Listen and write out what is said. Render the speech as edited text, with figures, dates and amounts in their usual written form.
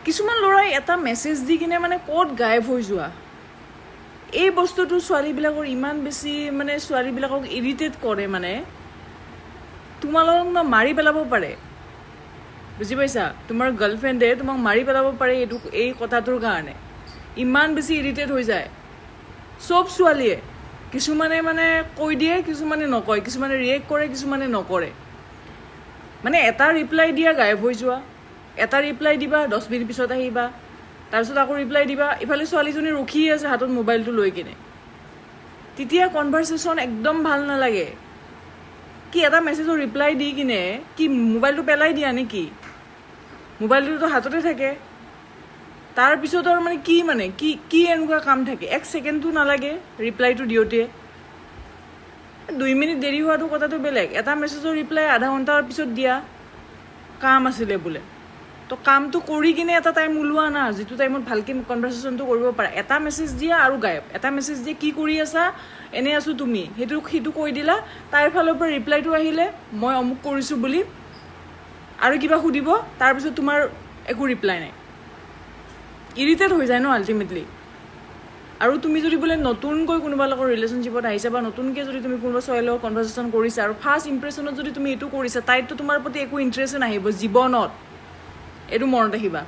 কিছুমান ল'ৰাই এটা মেছেজ দি কিনে মানে ক'ত গায়ব হৈ যোৱা এই বস্তুটো ছোৱালীবিলাকৰ ইমান বেছি মানে ছোৱালীবিলাকক ইৰিটেট কৰে মানে তোমালোকক ন মাৰি পেলাব পাৰে বুজি পাইছা তোমাৰ গাৰ্লফ্ৰেণ্ডে তোমাক মাৰি পেলাব পাৰে এই কথাটোৰ কাৰণে ইমান বেছি ইৰিটেট হৈ যায় চব ছোৱালীয়ে কিছুমানে মানে কৈ দিয়ে কিছুমানে নকয় কিছুমানে ৰিয়েক্ট কৰে কিছুমানে নকৰে মানে এটা ৰিপ্লাই দিয়া গায়ব হৈ যোৱা এটা ৰিপ্লাই দিবা 10 মিনিট পিছত আহিবা তাৰপিছত আকৌ ৰিপ্লাই দিবা ইফালে ছোৱালীজনী ৰখি আছে হাতত মোবাইলটো লৈ কিনে তেতিয়া কনভাৰচেশ্যন একদম ভাল নালাগে কি এটা মেছেজৰ ৰিপ্লাই দি কিনে কি মোবাইলটো পেলাই দিয়া নেকি মোবাইলটোতো হাততে থাকে তাৰপিছত আৰু মানে কি এনেকুৱা কাম থাকে 1 ছেকেণ্ডটো নালাগে ৰিপ্লাইটো দিওঁতে 2 মিনিট দেৰি হোৱাটো কথাটো বেলেগ এটা মেছেজৰ ৰিপ্লাই আধা ঘণ্টাৰ পিছত দিয়া কাম আছিলে বোলে তো কামটো কৰি কিনে এটা টাইম ওলোৱা না যিটো টাইমত ভালকৈ কনভাৰচেশ্যনটো কৰিব পাৰা এটা মেছেজ দিয়া আৰু গায়ব এটা মেছেজ দিয়ে কি কৰি আছা এনে আছো তুমি সেইটো কৈ দিলা তাইৰ ফালৰ পৰা ৰিপ্লাইটো আহিলে মই অমুক কৰিছোঁ বুলি আৰু কিবা সুধিব তাৰপিছত তোমাৰ একো ৰিপ্লাই নাই ইৰিটেট হৈ যায় ন আল্টিমেটলি আৰু তুমি যদি বোলে নতুনকৈ কোনোবা লগত ৰিলেশ্যনশ্বিপত আহিছা বা নতুনকৈ যদি তুমি কোনোবা ছোৱালীৰ লগত কনভাৰচেশ্যন কৰিছা আৰু ফাৰ্ষ্ট ইম্প্ৰেশ্যনত যদি তুমি এইটো কৰিছা তাইতো তোমাৰ প্ৰতি একো ইণ্টাৰেষ্ট নাহিব জীৱনত এইটো মনত ৰাখিবা